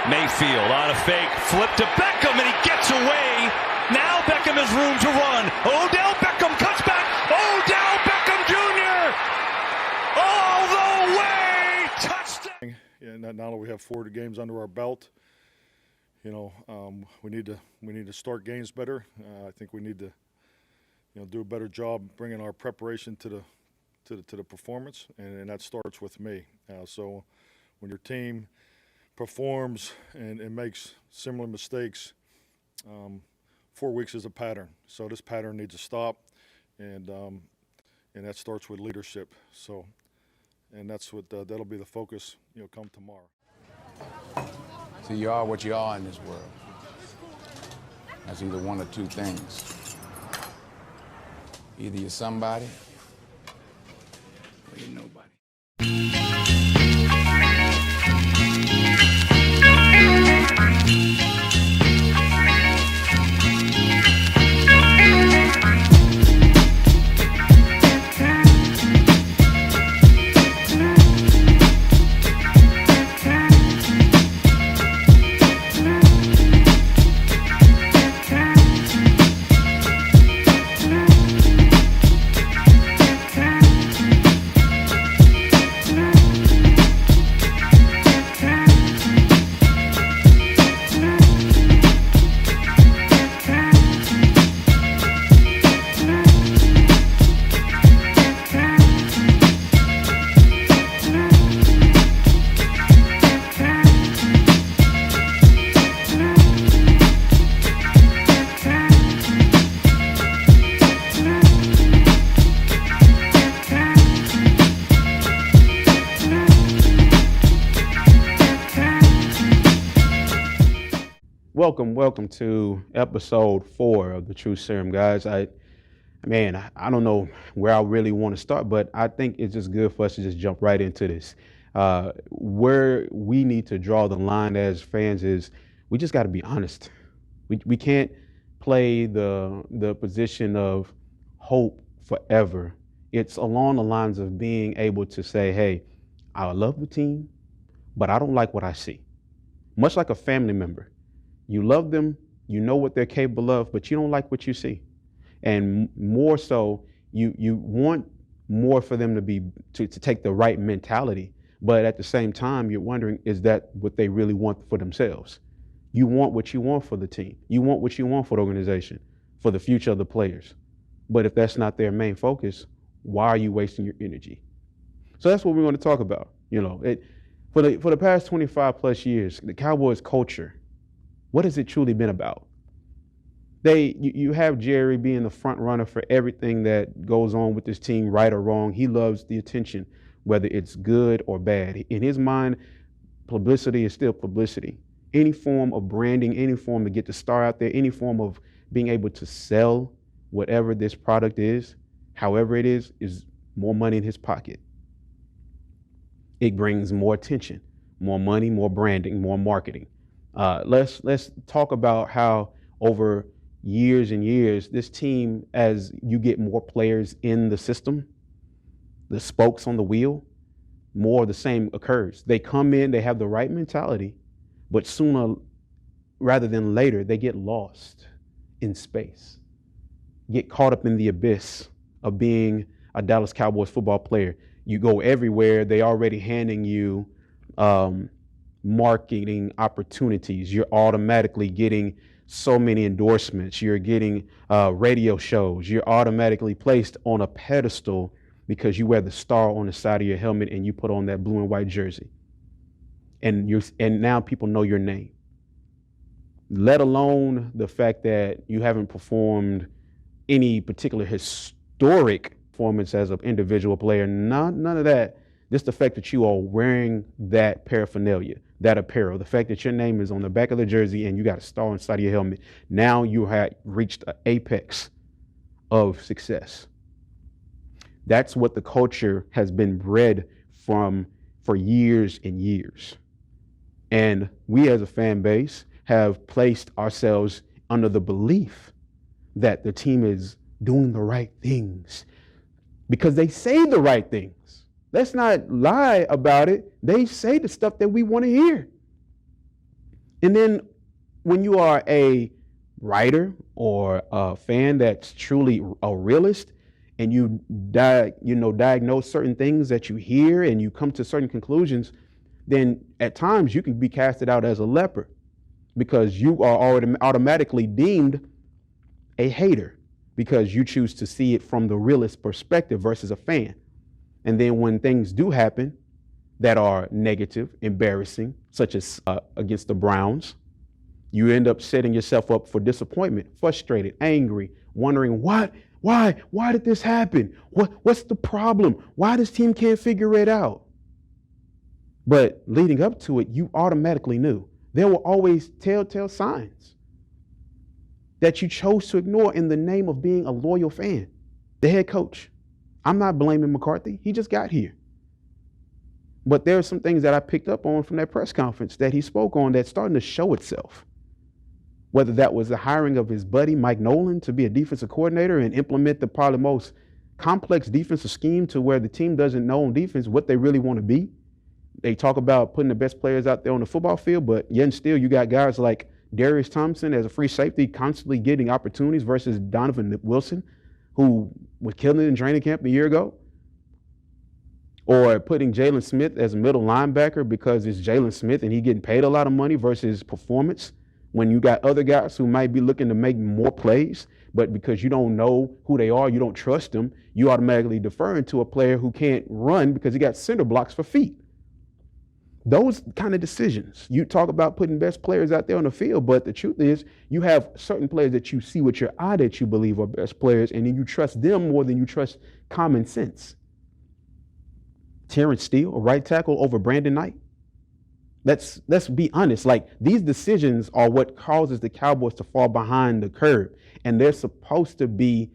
Mayfield on a fake, flip to Beckham, and he gets away. Now Beckham has room to run. Odell Beckham cuts back. Odell Beckham Jr. all the way, touchdown. Yeah, now that we have 4 games under our belt, we need to start games better. I think we need to, do a better job bringing our preparation to the performance, and that starts with me. So when your team performs and makes similar mistakes, 4 weeks is a pattern. So this pattern needs to stop, and that starts with leadership. So, and that's what that'll be the focus, come tomorrow. So you are what you are in this world. That's either one or two things. Either you're somebody or you're nobody. Welcome to episode 4 of the True Serum, guys. I don't know where I really want to start, but I think it's just good for us to just jump right into this. Where we need to draw the line as fans is we just got to be honest. We can't play the position of hope forever. It's along the lines of being able to say, hey, I love the team, but I don't like what I see. Much like a family member. You love them, you know what they're capable of, but you don't like what you see. And more so, you want more for them to take the right mentality, but at the same time, you're wondering, is that what they really want for themselves? You want what you want for the team. You want what you want for the organization, for the future of the players. But if that's not their main focus, why are you wasting your energy? So that's what we're going to talk about. For the past 25 plus years, the Cowboys culture, what has it truly been about? You have Jerry being the front runner for everything that goes on with this team, right or wrong. He loves the attention, whether it's good or bad. In his mind, publicity is still publicity. Any form of branding, any form to get the star out there, any form of being able to sell whatever this product is, however it is more money in his pocket. It brings more attention, more money, more branding, more marketing. Let's talk about how over years and years, this team, as you get more players in the system, the spokes on the wheel, more of the same occurs. They come in, they have the right mentality, but sooner rather than later, they get lost in space, get caught up in the abyss of being a Dallas Cowboys football player. You go everywhere, they already handing you marketing opportunities. You're automatically getting so many endorsements. You're getting radio shows. You're automatically placed on a pedestal because you wear the star on the side of your helmet and you put on that blue and white jersey. And now people know your name. Let alone the fact that you haven't performed any particular historic performance as an individual player. None of that. Just the fact that you are wearing that paraphernalia, that apparel, the fact that your name is on the back of the jersey and you got a star inside of your helmet. Now you have reached an apex of success. That's what the culture has been bred from for years and years. And we as a fan base have placed ourselves under the belief that the team is doing the right things because they say the right things. Let's not lie about it. They say the stuff that we want to hear. And then when you are a writer or a fan that's truly a realist, and you diagnose certain things that you hear and you come to certain conclusions, then at times you can be casted out as a leper because you are already automatically deemed a hater because you choose to see it from the realist perspective versus a fan. And then when things do happen that are negative, embarrassing, such as against the Browns, you end up setting yourself up for disappointment, frustrated, angry, wondering why did this happen? What's the problem? Why this team can't figure it out? But leading up to it, you automatically knew there were always telltale signs that you chose to ignore in the name of being a loyal fan. The head coach. I'm not blaming McCarthy. He just got here. But there are some things that I picked up on from that press conference that he spoke on that's starting to show itself. Whether that was the hiring of his buddy Mike Nolan to be a defensive coordinator and implement the probably most complex defensive scheme to where the team doesn't know on defense what they really want to be. They talk about putting the best players out there on the football field, but yet and still you got guys like Darius Thompson as a free safety constantly getting opportunities versus Donovan Wilson, who was killing it in training camp a year ago. Or putting Jalen Smith as a middle linebacker because it's Jalen Smith and he getting paid a lot of money versus performance, when you got other guys who might be looking to make more plays, but because you don't know who they are, you don't trust them, you automatically defer to a player who can't run because he got cinder blocks for feet. Those kind of decisions. You talk about putting best players out there on the field, but the truth is you have certain players that you see with your eye that you believe are best players, and then you trust them more than you trust common sense. Terrence Steele, a right tackle over Brandon Knight. Let's be honest. Like, these decisions are what causes the Cowboys to fall behind the curve, and they're supposed to be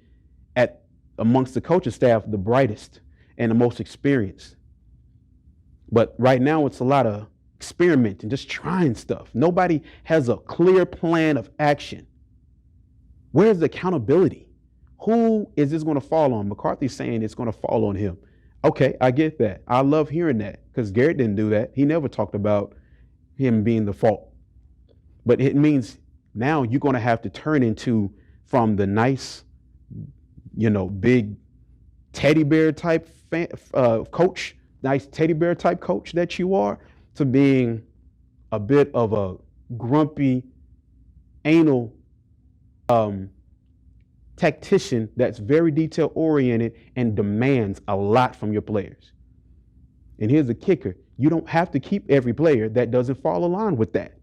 amongst the coaching staff the brightest and the most experienced. But right now it's a lot of experimenting, just trying stuff. Nobody has a clear plan of action. Where's the accountability? Who is this going to fall on? McCarthy's saying it's going to fall on him. Okay, I get that. I love hearing that because Garrett didn't do that. He never talked about him being the fault. But it means now you're going to have to turn into from the nice, big teddy bear type coach, nice teddy bear type coach that you are, to being a bit of a grumpy, anal tactician that's very detail oriented and demands a lot from your players. And here's the kicker. You don't have to keep every player that doesn't fall in line with that.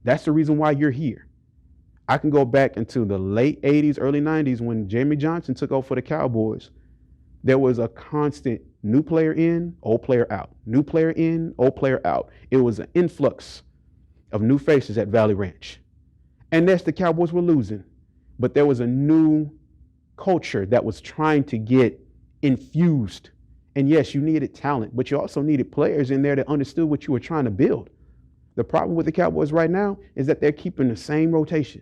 That's the reason why you're here. I can go back into the late 80s, early 90s when Jamie Johnson took over for the Cowboys. There was a constant new player in, old player out. New player in, old player out. It was an influx of new faces at Valley Ranch. And that's the Cowboys were losing. But there was a new culture that was trying to get infused. And yes, you needed talent, but you also needed players in there that understood what you were trying to build. The problem with the Cowboys right now is that they're keeping the same rotation.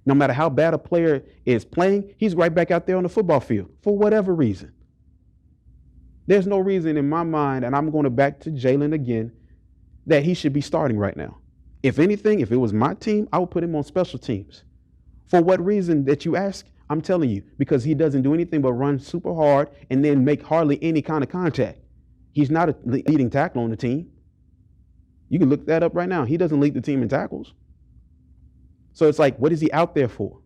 No matter how bad a player is playing, he's right back out there on the football field for whatever reason. There's no reason in my mind, and I'm going back to Jalen again, that he should be starting right now. If anything, if it was my team, I would put him on special teams. For what reason that you ask? I'm telling you, because he doesn't do anything but run super hard and then make hardly any kind of contact. He's not a leading tackle on the team. You can look that up right now. He doesn't lead the team in tackles. So it's like, what is he out there for?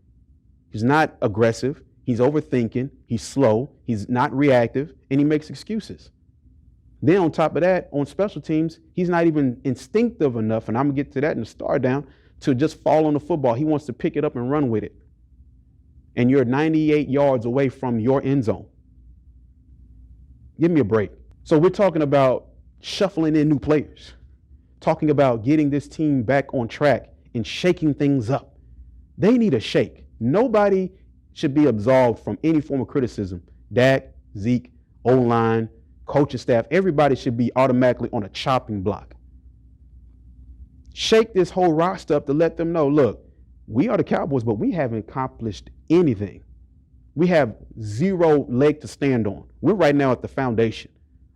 He's not aggressive. He's overthinking. He's slow. He's not reactive, and he makes excuses. Then on top of that, on special teams, he's not even instinctive enough, and I'm going to get to that in the star down, to just fall on the football. He wants to pick it up and run with it. And you're 98 yards away from your end zone. Give me a break. So we're talking about shuffling in new players, talking about getting this team back on track and shaking things up. They need a shake. Nobody should be absolved from any form of criticism. Dak, Zeke, O-line, coaching staff, everybody should be automatically on a chopping block. Shake this whole roster up to let them know, look, we are the Cowboys, but we haven't accomplished anything. We have zero leg to stand on. We're right now at the foundation.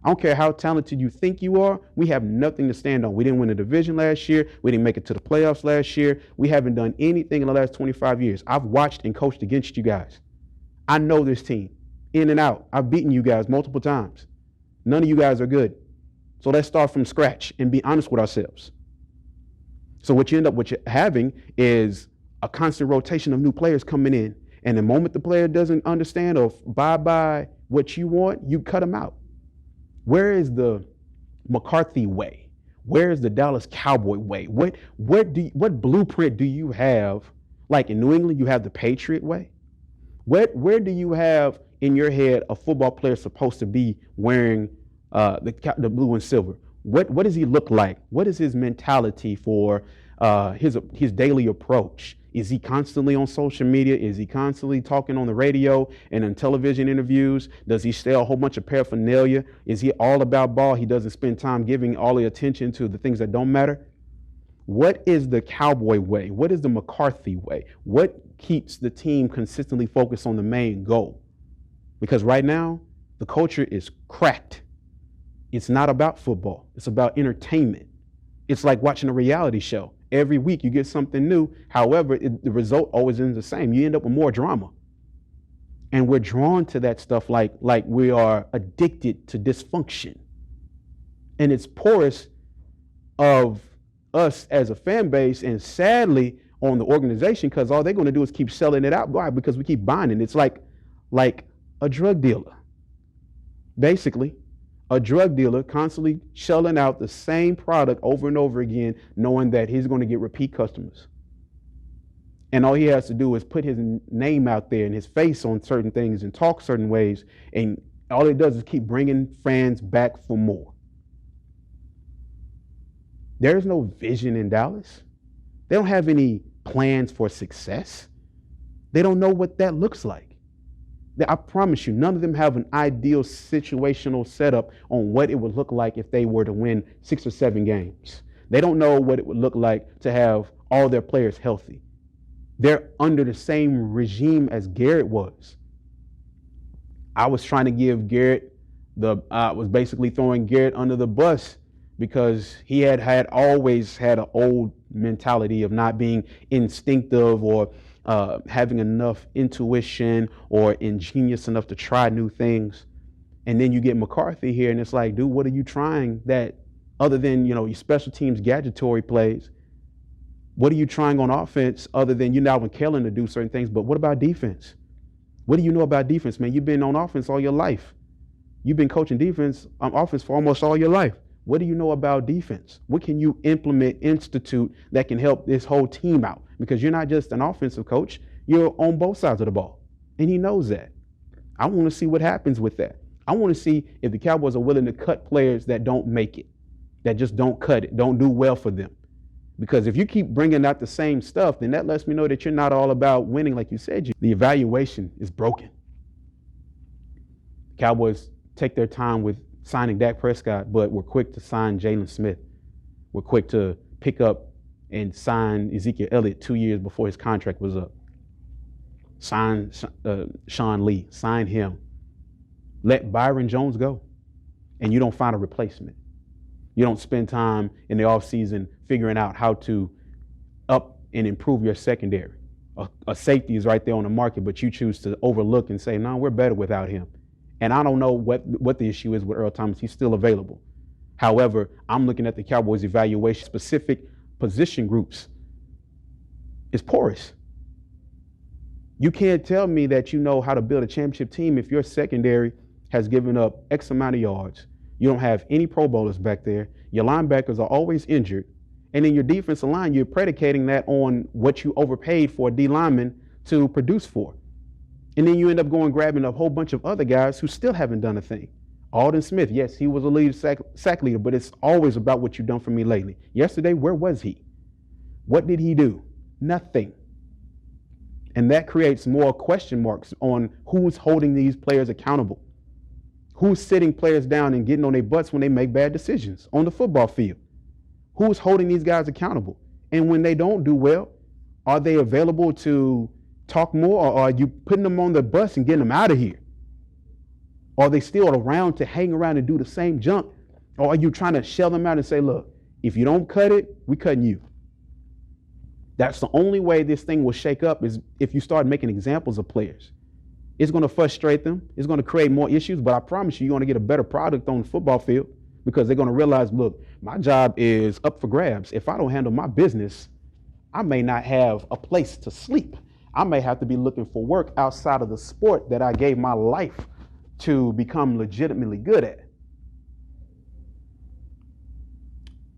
I don't care how talented you think you are. We have nothing to stand on. We didn't win a division last year. We didn't make it to the playoffs last year. We haven't done anything in the last 25 years. I've watched and coached against you guys. I know this team in and out. I've beaten you guys multiple times. None of you guys are good. So let's start from scratch and be honest with ourselves. So what you end up having is a constant rotation of new players coming in. And the moment the player doesn't understand or buy by what you want, you cut them out. Where is the McCarthy way? Where is the Dallas Cowboy way? What blueprint do you have? Like in New England, you have the Patriot way. Where do you have in your head a football player supposed to be wearing the blue and silver? What does he look like? What is his mentality for his daily approach? Is he constantly on social media? Is he constantly talking on the radio and in television interviews? Does he sell a whole bunch of paraphernalia? Is he all about ball? He doesn't spend time giving all the attention to the things that don't matter? What is the Cowboy way? What is the McCarthy way? What keeps the team consistently focused on the main goal? Because right now, the culture is cracked. It's not about football. It's about entertainment. It's like watching a reality show. Every week you get something new. However, the result always ends the same. You end up with more drama. And we're drawn to that stuff like we are addicted to dysfunction. And it's porous of us as a fan base and sadly on the organization because all they're going to do is keep selling it out. Why? Because we keep buying it. It's like a drug dealer. Basically, a drug dealer constantly shelling out the same product over and over again, knowing that he's going to get repeat customers. And all he has to do is put his name out there and his face on certain things and talk certain ways. And all it does is keep bringing fans back for more. There's no vision in Dallas. They don't have any plans for success. They don't know what that looks like. I promise you, none of them have an ideal situational setup on what it would look like if they were to win 6 or 7 games. They don't know what it would look like to have all their players healthy. They're under the same regime as Garrett was. I was trying to give Garrett was basically throwing Garrett under the bus because he had always had an old mentality of not being instinctive or having enough intuition or ingenious enough to try new things. And then you get McCarthy here and it's like, dude, what are you trying that other than, your special teams gadgetary plays? What are you trying on offense other than Alvin Kellen to do certain things? But what about defense? What do you know about defense, man? You've been on offense all your life. You've been coaching offense for almost all your life. What do you know about defense? What can you institute that can help this whole team out? Because you're not just an offensive coach, you're on both sides of the ball. And he knows that. I want to see what happens with that. I want to see if the Cowboys are willing to cut players that don't make it, that just don't cut it, don't do well for them. Because if you keep bringing out the same stuff, then that lets me know that you're not all about winning like you said. The evaluation is broken. Cowboys take their time with signing Dak Prescott, but we're quick to sign Jalen Smith. We're quick to pick up and sign Ezekiel Elliott 2 years before his contract was up. Sign Sean Lee, sign him. Let Byron Jones go, and you don't find a replacement. You don't spend time in the offseason figuring out how to up and improve your secondary. A safety is right there on the market, but you choose to overlook and say, no, we're better without him. And I don't know what the issue is with Earl Thomas. He's still available. However, I'm looking at the Cowboys' evaluation. Specific position groups is porous. You can't tell me that you know how to build a championship team if your secondary has given up X amount of yards. You don't have any Pro Bowlers back there. Your linebackers are always injured. And in your defensive line, you're predicating that on what you overpaid for a D lineman to produce for. And then you end up grabbing a whole bunch of other guys who still haven't done a thing. Alden Smith, yes, he was a lead sack leader, but it's always about what you've done for me lately. Yesterday, where was he? What did he do? Nothing. And that creates more question marks on who's holding these players accountable. Who's sitting players down and getting on their butts when they make bad decisions on the football field? Who's holding these guys accountable? And when they don't do well, are they available to talk more, or are you putting them on the bus and getting them out of here? Are they still around to hang around and do the same junk? Or are you trying to shell them out and say, look, if you don't cut it, we cutting you? That's the only way this thing will shake up, is if you start making examples of players. It's going to frustrate them. It's going to create more issues, but I promise you, you're going to get a better product on the football field, because they're going to realize, look, my job is up for grabs. If I don't handle my business, I may not have a place to sleep. I may have to be looking for work outside of the sport that I gave my life to become legitimately good at.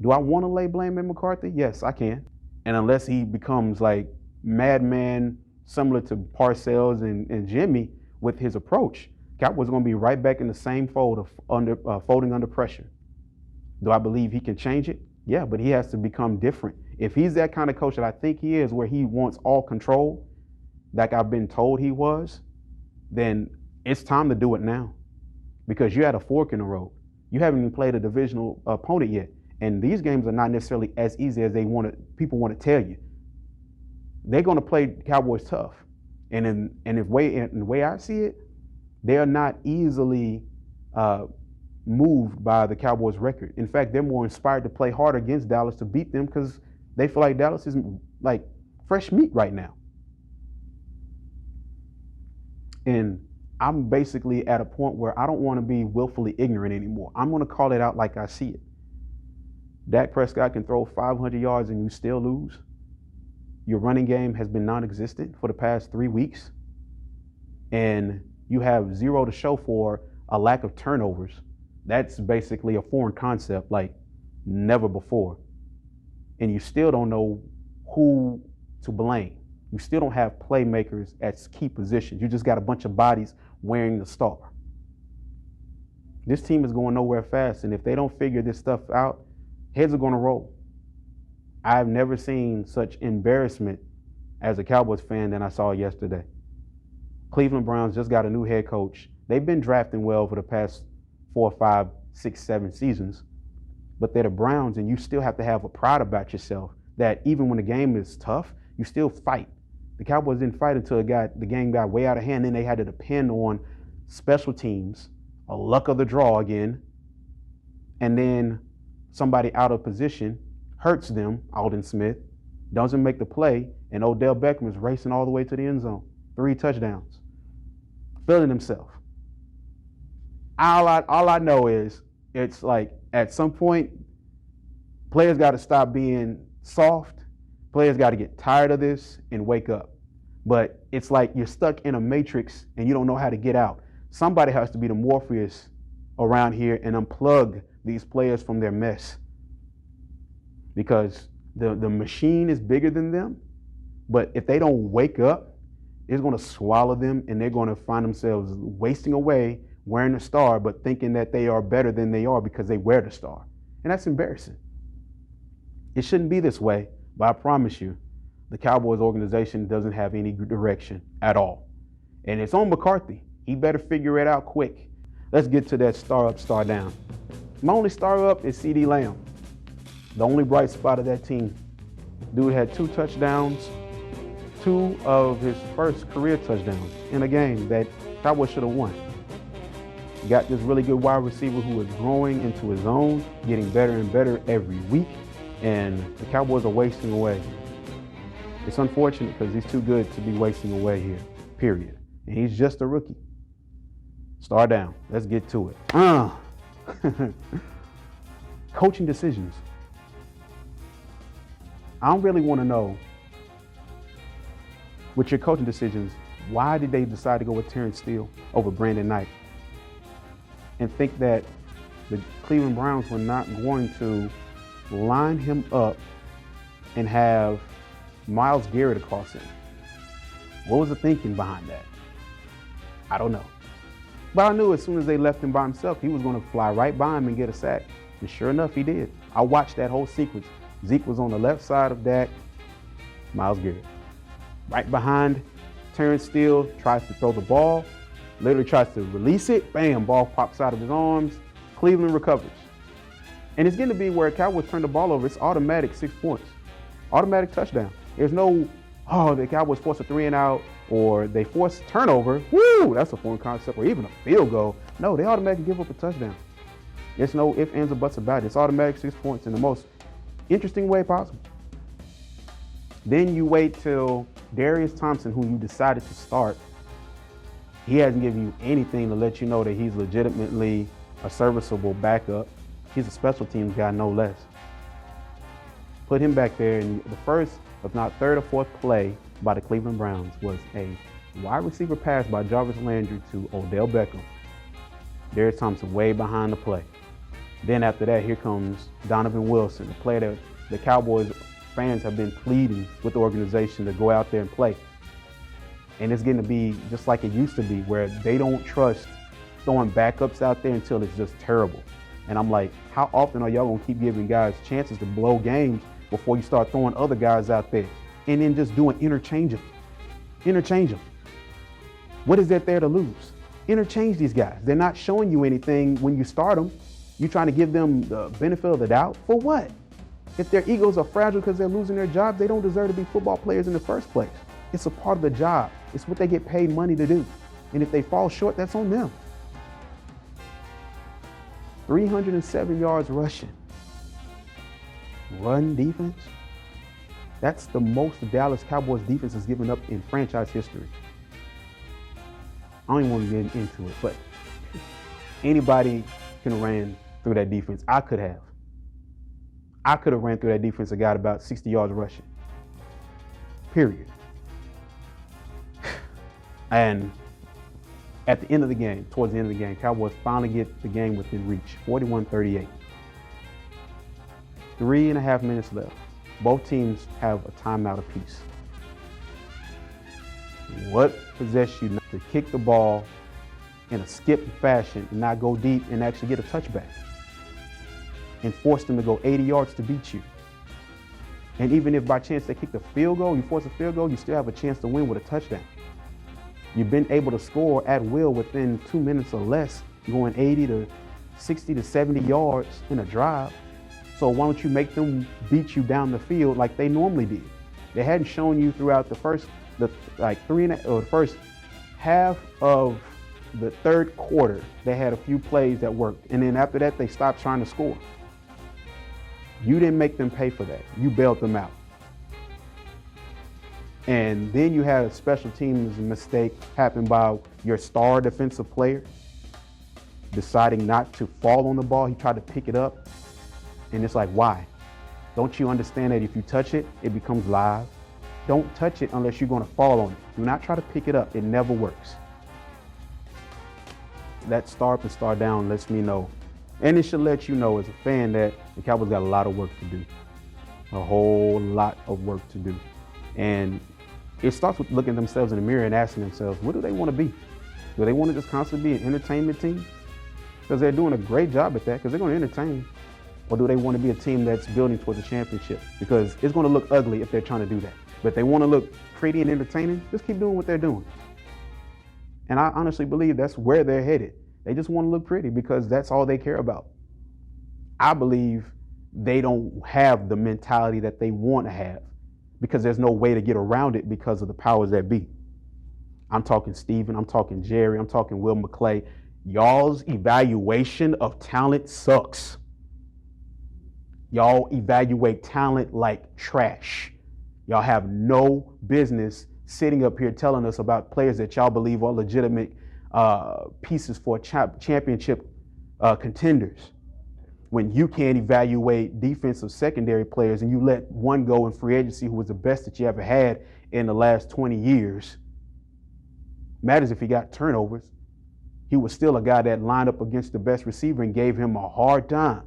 Do I want to lay blame at McCarthy? Yes, I can. And unless he becomes like madman, similar to Parcells and Jimmy with his approach, Cowboys are going to be right back in the same fold of folding under pressure. Do I believe he can change it? Yeah, but he has to become different. If he's that kind of coach that I think he is, where he wants all control, like I've been told he was, then it's time to do it now, because you had a fork in the road. You haven't even played a divisional opponent yet. And these games are not necessarily as easy as people want to tell you. They're going to play Cowboys tough. And in the way I see it, they are not easily moved by the Cowboys' record. In fact, they're more inspired to play harder against Dallas to beat them, because they feel like Dallas is like fresh meat right now. And I'm basically at a point where I don't want to be willfully ignorant anymore. I'm going to call it out like I see it. Dak Prescott can throw 500 yards and you still lose. Your running game has been non-existent for the past 3 weeks. And you have zero to show for a lack of turnovers. That's basically a foreign concept like never before. And you still don't know who to blame. You still don't have playmakers at key positions. You just got a bunch of bodies wearing the star. This team is going nowhere fast, and if they don't figure this stuff out, heads are going to roll. I've never seen such embarrassment as a Cowboys fan than I saw yesterday. Cleveland Browns just got a new head coach. They've been drafting well for the past 4, 5, 6, 7 seasons, but they're the Browns, and you still have to have a pride about yourself that even when the game is tough, you still fight. The Cowboys didn't fight until the game got way out of hand. Then they had to depend on special teams, a luck of the draw again, and then somebody out of position hurts them. Aldon Smith doesn't make the play, and Odell Beckham is racing all the way to the end zone. 3 touchdowns. Feeling himself. All I know is it's like at some point, players got to stop being soft. Players got to get tired of this and wake up. But it's like you're stuck in a matrix and you don't know how to get out. Somebody has to be the Morpheus around here and unplug these players from their mess. Because the machine is bigger than them. But if they don't wake up, it's going to swallow them, and they're going to find themselves wasting away wearing the star, but thinking that they are better than they are because they wear the star. And that's embarrassing. It shouldn't be this way. But I promise you, the Cowboys organization doesn't have any direction at all. And it's on McCarthy. He better figure it out quick. Let's get to that star up, star down. My only star up is CeeDee Lamb. The only bright spot of that team. Dude had 2 touchdowns, 2 of his first career touchdowns in a game that Cowboys should have won. You got this really good wide receiver who is growing into his own, getting better and better every week. And the Cowboys are wasting away. It's unfortunate because he's too good to be wasting away here, period. And he's just a rookie. Star down. Let's get to it. Coaching decisions. I don't really want to know, with your coaching decisions, why did they decide to go with Terrence Steele over Brandon Knight? And think that the Cleveland Browns were not going to line him up and have Myles Garrett across him. What was the thinking behind that? I don't know. But I knew as soon as they left him by himself, he was going to fly right by him and get a sack. And sure enough, he did. I watched that whole sequence. Zeke was on the left side of Dak, Myles Garrett. Right behind Terrence Steele, tries to throw the ball, literally tries to release it, bam, ball pops out of his arms. Cleveland recovers. And it's going to be where Cowboys turn the ball over, it's automatic 6 points. Automatic touchdown. There's no, the Cowboys force a 3 and out, or they force a turnover, woo, that's a foreign concept, or even a field goal. No, they automatically give up a touchdown. There's no ifs, ands, or buts about it. It's automatic 6 points in the most interesting way possible. Then you wait till Darius Thompson, who you decided to start, he hasn't given you anything to let you know that he's legitimately a serviceable backup. He's a special teams guy, no less. Put him back there, and the first, if not third or fourth play by the Cleveland Browns was a wide receiver pass by Jarvis Landry to Odell Beckham. Darius Thompson way behind the play. Then after that, here comes Donovan Wilson, the player that the Cowboys fans have been pleading with the organization to go out there and play. And it's getting to be just like it used to be, where they don't trust throwing backups out there until it's just terrible. And I'm like, how often are y'all gonna keep giving guys chances to blow games before you start throwing other guys out there? And then just doing interchangeable. What is that there to lose? Interchange these guys. They're not showing you anything when you start them. You're trying to give them the benefit of the doubt. For what? If their egos are fragile because they're losing their jobs, they don't deserve to be football players in the first place. It's a part of the job. It's what they get paid money to do. And if they fall short, that's on them. 307 yards rushing. Run defense. That's the most the Dallas Cowboys defense has given up in franchise history. I don't even want to get into it, but anybody can have ran through that defense. I could have ran through that defense and got about 60 yards rushing. Period. And at the end of the game, towards the end of the game, Cowboys finally get the game within reach, 41-38. 3.5 minutes left. Both teams have a timeout apiece. What possessed you to kick the ball in a skip fashion and not go deep and actually get a touchback and force them to go 80 yards to beat you? And even if by chance they kick the field goal, you force a field goal, you still have a chance to win with a touchdown. You've been able to score at will within 2 minutes or less, going 80 to 60 to 70 yards in a drive. So why don't you make them beat you down the field like they normally did? They hadn't shown you throughout the first half of the third quarter. They had a few plays that worked, and then after that they stopped trying to score. You didn't make them pay for that. You bailed them out. And then you had a special teams mistake happen by your star defensive player deciding not to fall on the ball. He tried to pick it up, and it's like, why? Don't you understand that if you touch it, it becomes live? Don't touch it unless you're going to fall on it. Do not try to pick it up. It never works. That star up and star down lets me know, and it should let you know as a fan, that the Cowboys got a lot of work to do. A whole lot of work to do. And it starts with looking at themselves in the mirror and asking themselves, what do they want to be? Do they want to just constantly be an entertainment team? Because they're doing a great job at that, because they're going to entertain. Or do they want to be a team that's building towards a championship? Because it's going to look ugly if they're trying to do that. But if they want to look pretty and entertaining, just keep doing what they're doing. And I honestly believe that's where they're headed. They just want to look pretty because that's all they care about. I believe they don't have the mentality that they want to have, because there's no way to get around it because of the powers that be. I'm talking Steven, I'm talking Jerry, I'm talking Will McClay. Y'all's evaluation of talent sucks. Y'all evaluate talent like trash. Y'all have no business sitting up here telling us about players that y'all believe are legitimate pieces for championship contenders, when you can't evaluate defensive secondary players and you let one go in free agency who was the best that you ever had in the last 20 years. Matters if he got turnovers. He was still a guy that lined up against the best receiver and gave him a hard time.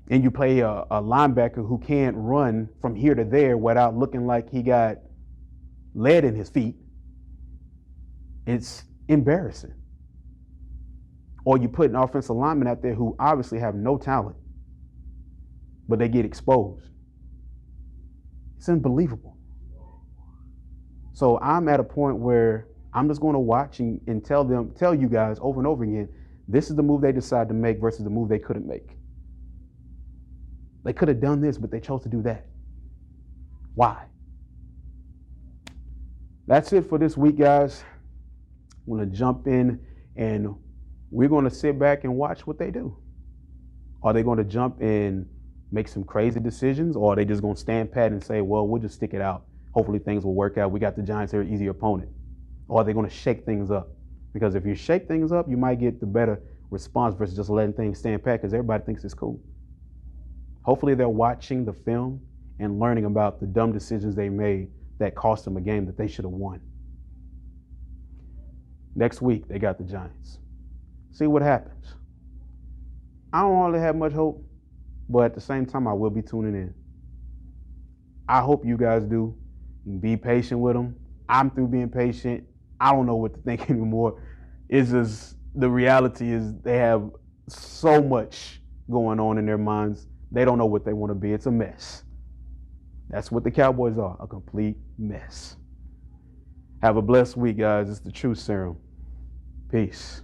And you play a linebacker who can't run from here to there without looking like he got lead in his feet. It's embarrassing. Or you put an offensive lineman out there who obviously have no talent, but they get exposed. It's unbelievable. So I'm at a point where I'm just going to watch and tell you guys over and over again, this is the move they decided to make versus the move they couldn't make. They could have done this, but they chose to do that. Why? That's it for this week, guys. I'm going to jump in and we're going to sit back and watch what they do. Are they going to jump and make some crazy decisions, or are they just going to stand pat and say, well, we'll just stick it out. Hopefully things will work out. We got the Giants here, easy opponent. Or are they going to shake things up? Because if you shake things up, you might get the better response versus just letting things stand pat because everybody thinks it's cool. Hopefully they're watching the film and learning about the dumb decisions they made that cost them a game that they should have won. Next week, they got the Giants. See what happens. I don't really have much hope, but at the same time, I will be tuning in. I hope you guys do. Be patient with them. I'm through being patient. I don't know what to think anymore. It's just, the reality is they have so much going on in their minds. They don't know what they want to be. It's a mess. That's what the Cowboys are, a complete mess. Have a blessed week, guys. It's the Truth Serum. Peace.